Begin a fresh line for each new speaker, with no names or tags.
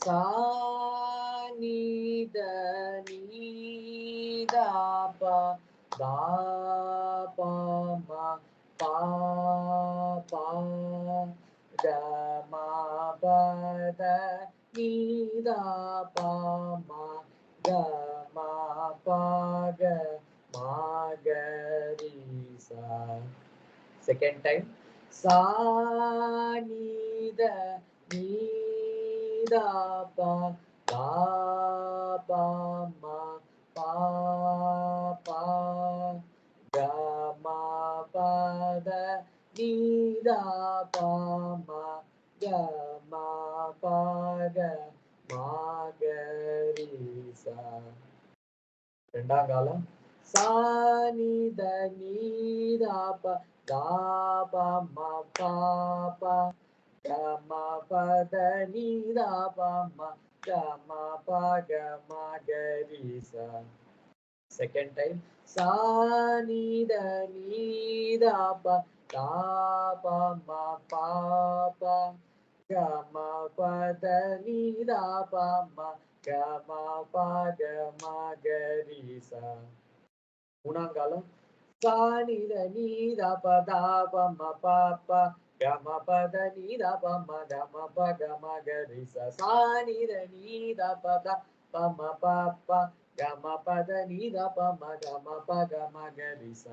சா நீ த நீ தா பா பா பா மா பா பா க மா ப த நீ தா பா மா க மா பா க மா க ரி சா. Second time. Sa ni da ni da pa pa pa ma pa pa ga ma pa da ni da pa ma ga ma pa ga ma ga ri sa. ரெண்டாம் காலம் சா நீ த நீ தா ப தா ப ம பா ப க ம ப த நீ தா ப ம க ம ப க ம க ரி சா. Second time. Sa ni da ni da pa da pa ma pa pa ga ma pa da ni da pa ma ga ma pa ga ma ga ri sa. மூணாம் காலம் சா நீ த நீ த ப தா ப ம ப ப க ம ப த நீ த ப ம க ம ப க ம க ரி ச. சா நீ த நீ த ப த ப ம ப ப க ம ப த நீ த ப ம க ம ப க ம க ரி ச.